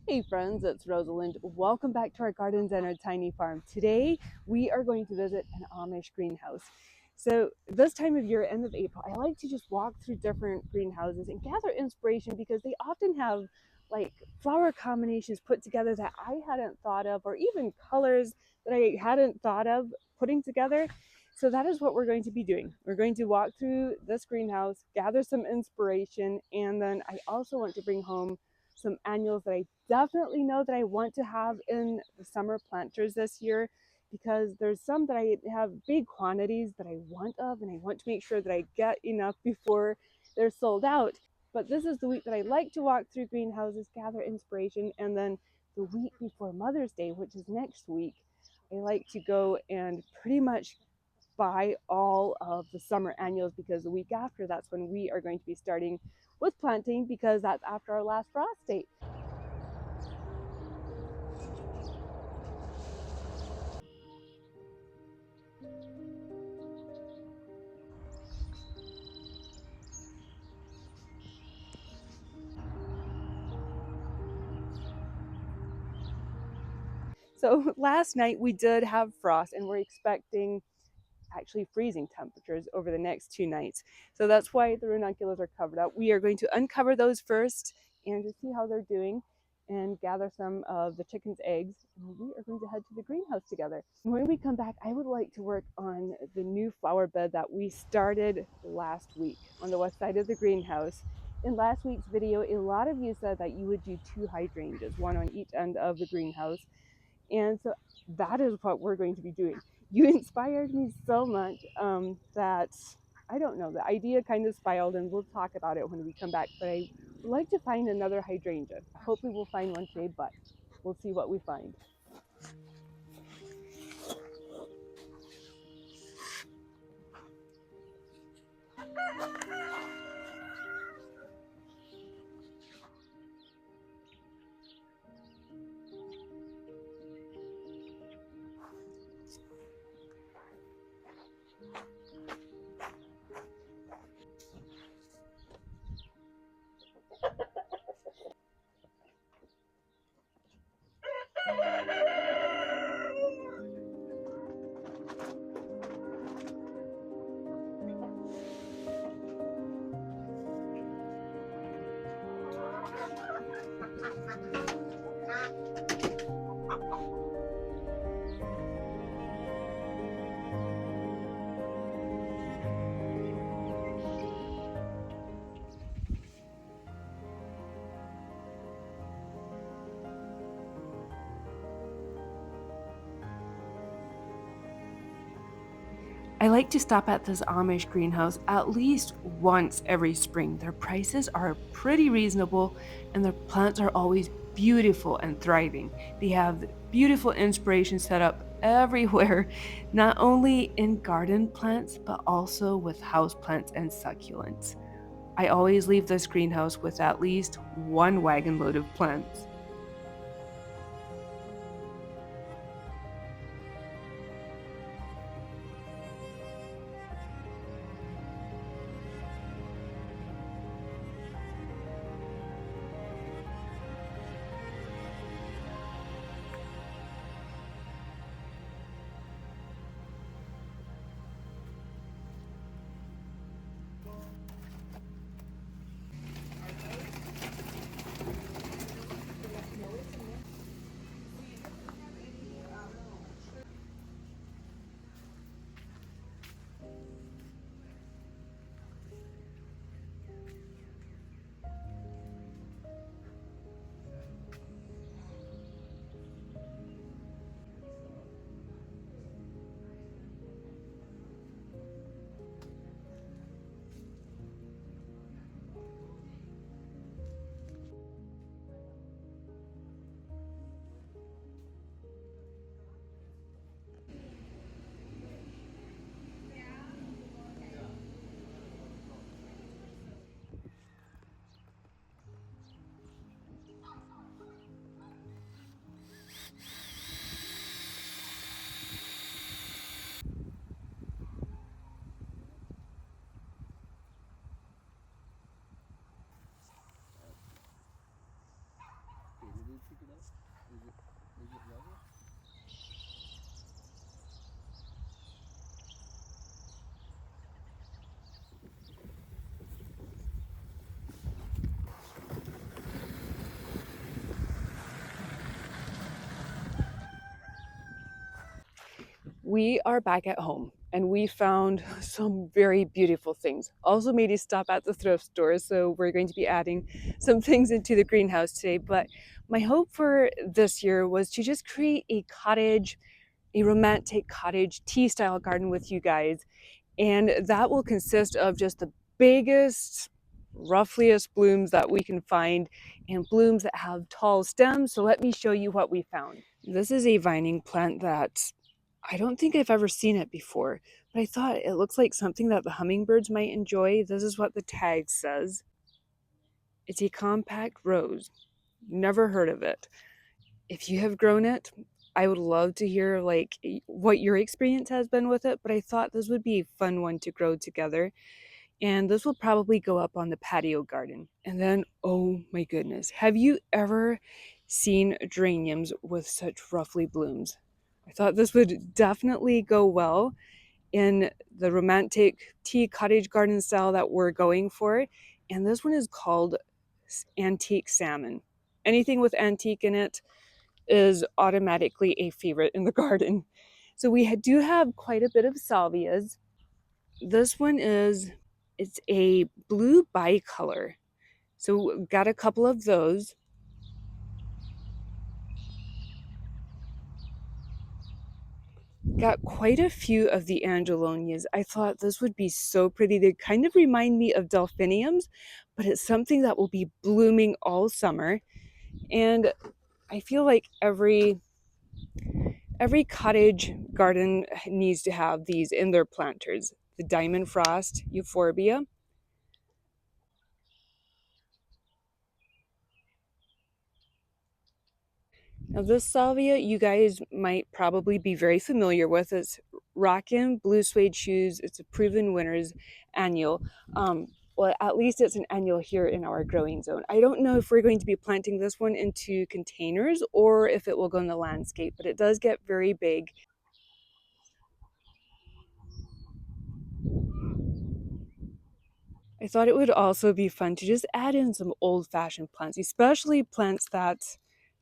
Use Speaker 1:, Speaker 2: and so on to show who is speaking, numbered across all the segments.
Speaker 1: Hey friends, it's Rosalind. Welcome back to our gardens and our tiny farm. Today we are going to visit an Amish greenhouse. So this time of year, end of April, I like to just walk through different greenhouses and gather inspiration because they often have like flower combinations put together that I hadn't thought of, or even colors that I hadn't thought of putting together. So that is what we're going to be doing. We're going to walk through this greenhouse, gather some inspiration, and then I also want to bring home some annuals that I definitely know that I want to have in the summer planters this year, because there's some that I have big quantities that I want of, and I want to make sure that I get enough before they're sold out. But this is the week that I like to walk through greenhouses, gather inspiration, and then the week before Mother's Day, which is next week, I like to go and pretty much buy all of the summer annuals, because the week after, that's when we are going to be starting with planting, because that's after our last frost date. So last night we did have frost, and we're expecting actually freezing temperatures over the next 2 nights. So that's why the ranunculus are covered up. We are going to uncover those first and to see how they're doing and gather some of the chickens' eggs. And we are going to head to the greenhouse together. When we come back, I would like to work on the new flower bed that we started last week on the west side of the greenhouse. In last week's video, a lot of you said that you would do 2 hydrangeas, one on each end of the greenhouse. And so that is what we're going to be doing. You inspired me so much that, I don't know, the idea kind of spiraled, and we'll talk about it when we come back. But I would like to find another hydrangea. Hopefully we'll find one today, but we'll see what we find. I like to stop at this Amish greenhouse at least once every spring. Their prices are pretty reasonable, and their plants are always beautiful and thriving. They have beautiful inspiration set up everywhere, not only in garden plants, but also with house plants and succulents. I always leave this greenhouse with at least one wagon load of plants. We are back at home and we found some very beautiful things. Also made a stop at the thrift store, so we're going to be adding some things into the greenhouse today. But my hope for this year was to just create a cottage, a romantic cottage tea style garden with you guys. And that will consist of just the biggest, roughliest blooms that we can find and blooms that have tall stems. So let me show you what we found. This is a vining plant that I don't think I've ever seen it before, but I thought it looks like something that the hummingbirds might enjoy. This is what the tag says. It's a compact rose. Never heard of it. If you have grown it, I would love to hear like what your experience has been with it, but I thought this would be a fun one to grow together. And this will probably go up on the patio garden. And then, oh my goodness, have you ever seen geraniums with such roughly blooms? I thought this would definitely go well in the romantic tea cottage garden style that we're going for. And this one is called Antique Salmon. Anything with antique in it is automatically a favorite in the garden. So we do have quite a bit of salvias. This one it's a blue bicolor. So got a couple of those. Got quite a few of the angelonias. I thought this would be so pretty. They kind of remind me of delphiniums, but it's something that will be blooming all summer. And I feel like every cottage garden needs to have these in their planters. The diamond frost euphorbia. Now this salvia you guys might probably be very familiar with. It's Rockin' Blue Suede Shoes. It's a proven winner's annual. Well, at least it's an annual here in our growing zone. I don't know if we're going to be planting this one into containers or if it will go in the landscape, but it does get very big. I thought it would also be fun to just add in some old-fashioned plants, especially plants that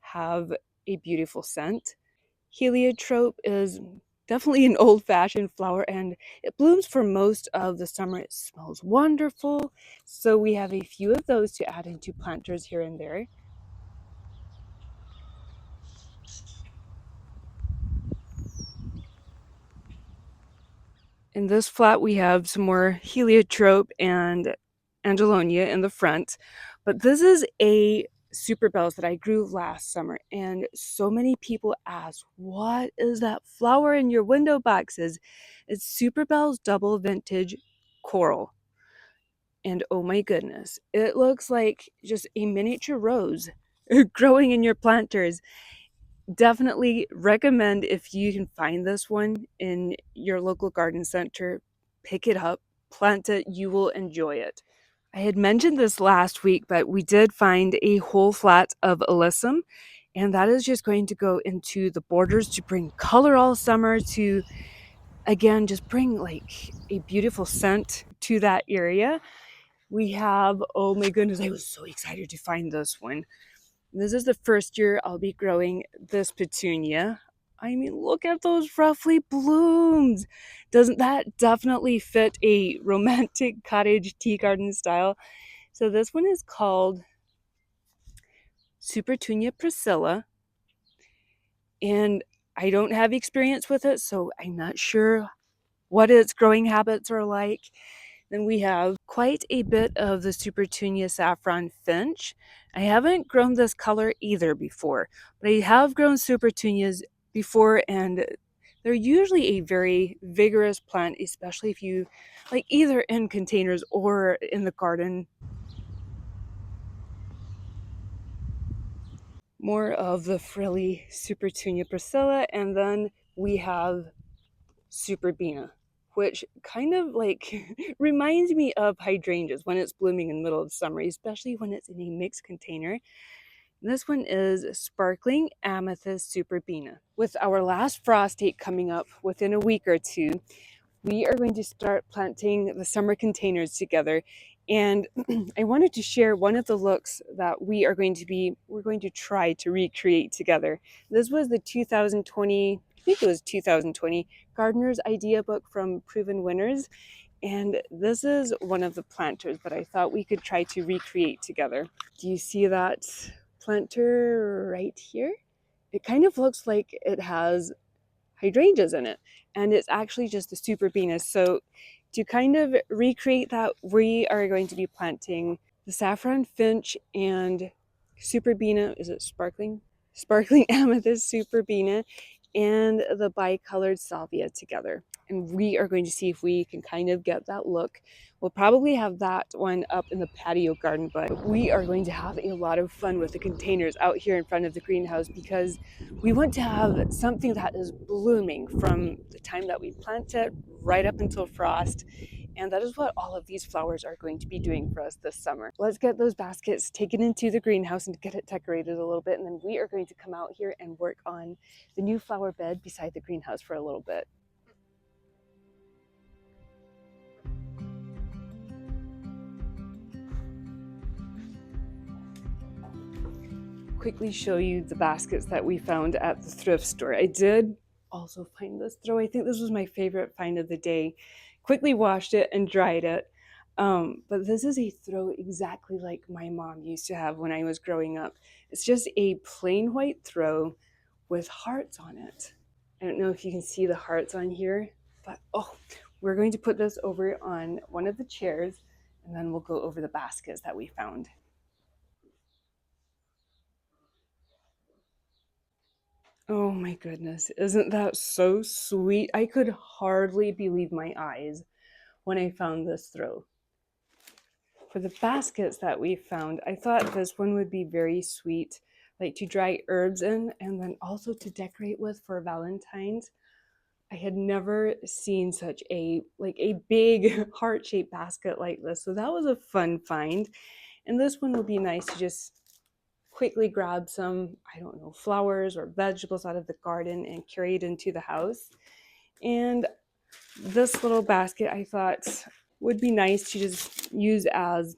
Speaker 1: have a beautiful scent. Heliotrope is definitely an old-fashioned flower and it blooms for most of the summer. It smells wonderful. So we have a few of those to add into planters here and there. In this flat, we have some more heliotrope and angelonia in the front, but this is a super bells that I grew last summer, and so many people ask, what is that flower in your window boxes? It's super bells double vintage coral. And oh my goodness, it looks like just a miniature rose growing in your planters. Definitely recommend if you can find this one in your local garden center, pick it up, plant it, you will enjoy it. I had mentioned this last week, but we did find a whole flat of alyssum, and that is just going to go into the borders to bring color all summer, to again just bring like a beautiful scent to that area. We have, oh my goodness, I was so excited to find this one. This is the first year I'll be growing this petunia. I mean, look at those roughly blooms. Doesn't that definitely fit a romantic cottage tea garden style? So this one is called Supertunia Priscilla, and I don't have experience with it, so I'm not sure what its growing habits are like. Then we have quite a bit of the Supertunia Saffron Finch. I haven't grown this color either before, but I have grown Supertunias before, and they're usually a very vigorous plant, especially if you like either in containers or in the garden. More of the frilly Supertunia Priscilla, and then we have Superbina, which kind of like reminds me of hydrangeas when it's blooming in the middle of summer, especially when it's in a mixed container. This one is Sparkling Amethyst Superbina. With our last frost date coming up within a week or two, we are going to start planting the summer containers together. And I wanted to share one of the looks that we're going to try to recreate together. This was the 2020 think it was 2020 Gardener's Idea Book from Proven Winners. And this is one of the planters that I thought we could try to recreate together. Do you see that planter right here? It kind of looks like it has hydrangeas in it, and it's actually just the super Venus. So to kind of recreate that, we are going to be planting the saffron finch and superbena. Is it sparkling amethyst superbena and the bicolored salvia together, and we are going to see if we can kind of get that look. We'll probably have that one up in the patio garden, but we are going to have a lot of fun with the containers out here in front of the greenhouse because we want to have something that is blooming from the time that we plant it right up until frost. And that is what all of these flowers are going to be doing for us this summer. Let's get those baskets taken into the greenhouse and get it decorated a little bit. And then we are going to come out here and work on the new flower bed beside the greenhouse for a little bit. Quickly show you the baskets that we found at the thrift store. I did also find this throw. I think this was my favorite find of the day. Quickly washed it and dried it. But this is a throw exactly like my mom used to have when I was growing up. It's just a plain white throw with hearts on it. I don't know if you can see the hearts on here, but oh, we're going to put this over on one of the chairs and then we'll go over the baskets that we found. Oh my goodness, isn't that so sweet? I could hardly believe my eyes when I found this throw. For the baskets that we found, I thought this one would be very sweet, like to dry herbs in and then also to decorate with for Valentine's. I had never seen such a big heart-shaped basket like this. So that was a fun find. And this one will be nice to just quickly grab some, I don't know, flowers or vegetables out of the garden and carry it into the house. And this little basket I thought would be nice to just use as,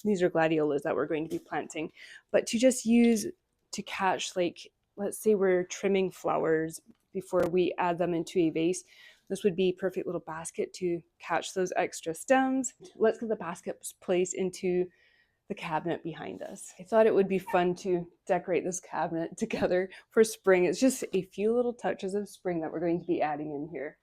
Speaker 1: these are gladiolas that we're going to be planting, but to just use to catch, like, let's say we're trimming flowers before we add them into a vase. This would be a perfect little basket to catch those extra stems. Let's get the baskets placed into the cabinet behind us. I thought it would be fun to decorate this cabinet together for spring. It's just a few little touches of spring that we're going to be adding in here.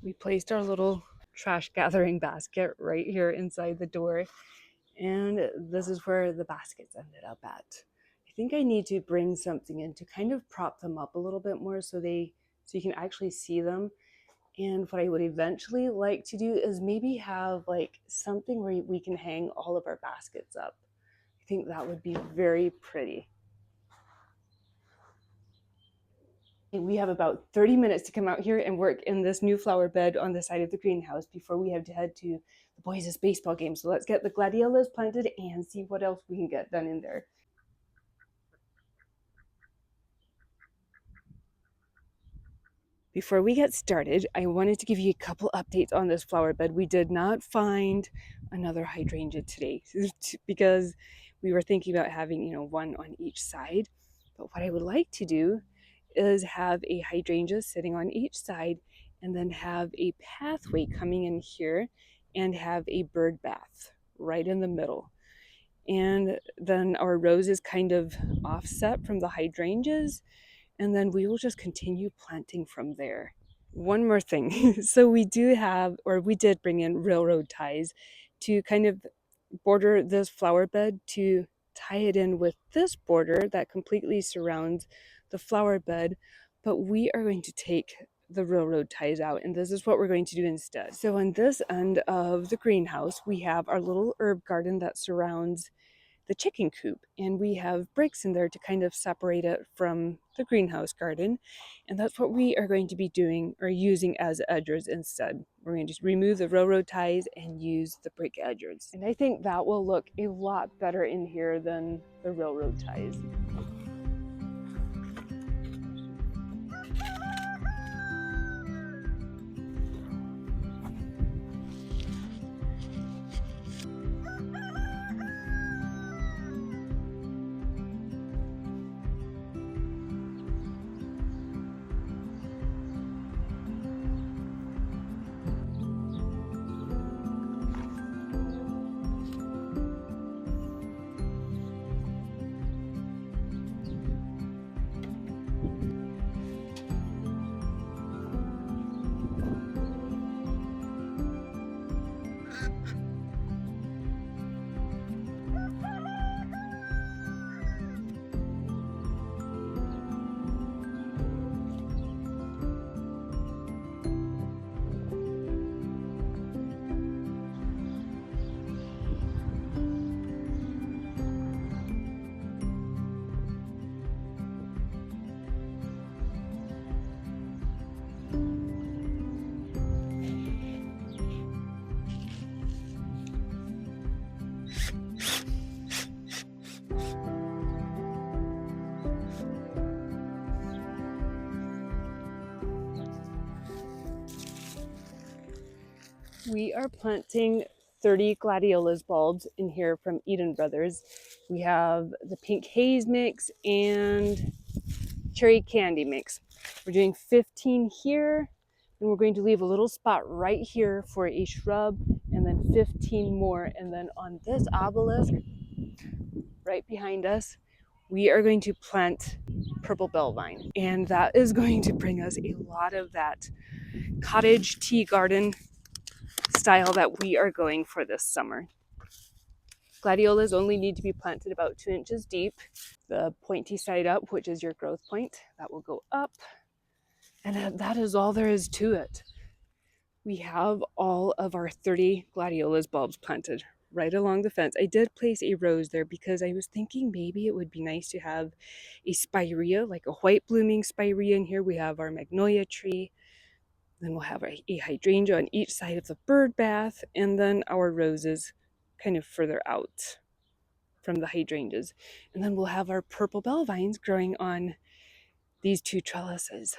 Speaker 1: We placed our little trash gathering basket right here inside the door, and this is where the baskets ended up at. I think I need to bring something in to kind of prop them up a little bit more so you can actually see them. And what I would eventually like to do is maybe have like something where we can hang all of our baskets up. I think that would be very pretty. We have about 30 minutes to come out here and work in this new flower bed on the side of the greenhouse before we have to head to the boys' baseball game. So let's get the gladiolas planted and see what else we can get done in there. Before we get started, I wanted to give you a couple updates on this flower bed. We did not find another hydrangea today because we were thinking about having, one on each side. But what I would like to do is have a hydrangea sitting on each side and then have a pathway coming in here and have a bird bath right in the middle. And then our roses kind of offset from the hydrangeas, and then we will just continue planting from there. One more thing. So we did bring in railroad ties to kind of border this flower bed to tie it in with this border that completely surrounds the flower bed, but we are going to take the railroad ties out and this is what we're going to do instead. So on this end of the greenhouse, we have our little herb garden that surrounds the chicken coop, and we have bricks in there to kind of separate it from the greenhouse garden, and that's what we are going to be doing or using as edgers instead. We're going to just remove the railroad ties and use the brick edgers, and I think that will look a lot better in here than the railroad ties. We are planting 30 gladiolus bulbs in here from Eden Brothers. We have the pink haze mix and cherry candy mix. We're doing 15 here, and we're going to leave a little spot right here for a shrub, and then 15 more. And then on this obelisk right behind us, we are going to plant purple bell vine, and that is going to bring us a lot of that cottage tea garden style that we are going for this summer. Gladiolas only need to be planted about 2 inches deep. The pointy side up, which is your growth point, that will go up. And that is all there is to it. We have all of our 30 gladiolus bulbs planted right along the fence. I did place a rose there because I was thinking maybe it would be nice to have a spirea, like a white blooming spirea in here. We have our magnolia tree. Then we'll have a hydrangea on each side of the bird bath, and then our roses kind of further out from the hydrangeas. And then we'll have our purple bell vines growing on these 2 trellises.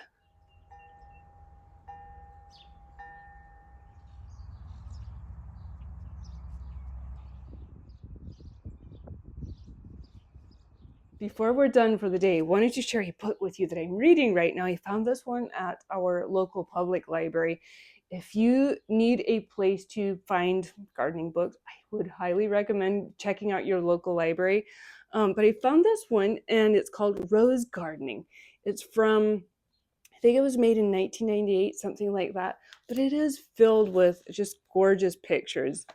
Speaker 1: Before we're done for the day, I wanted to share a book with you that I'm reading right now. I found this one at our local public library. If you need a place to find gardening books, I would highly recommend checking out your local library. But I found this one, and it's called Rose Gardening. It's from, I think it was made in 1998, something like that. But it is filled with just gorgeous pictures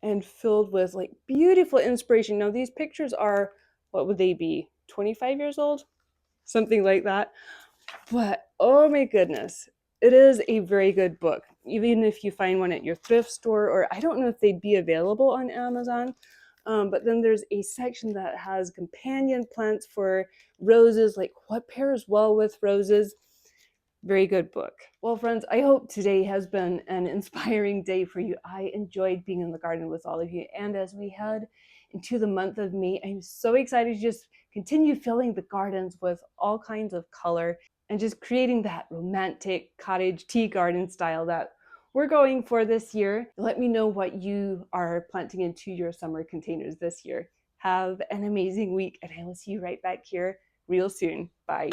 Speaker 1: and filled with like beautiful inspiration. Now, these pictures are, what would they be, 25 years old? Something like that. But oh my goodness, it is a very good book. Even if you find one at your thrift store, or I don't know if they'd be available on Amazon. But then there's a section that has companion plants for roses, like what pairs well with roses. Very good book. Well, friends, I hope today has been an inspiring day for you. I enjoyed being in the garden with all of you. And as we head into the month of May, I'm so excited to just continue filling the gardens with all kinds of color and just creating that romantic cottage tea garden style that we're going for this year. Let me know what you are planting into your summer containers this year. Have an amazing week, and I will see you right back here real soon. Bye.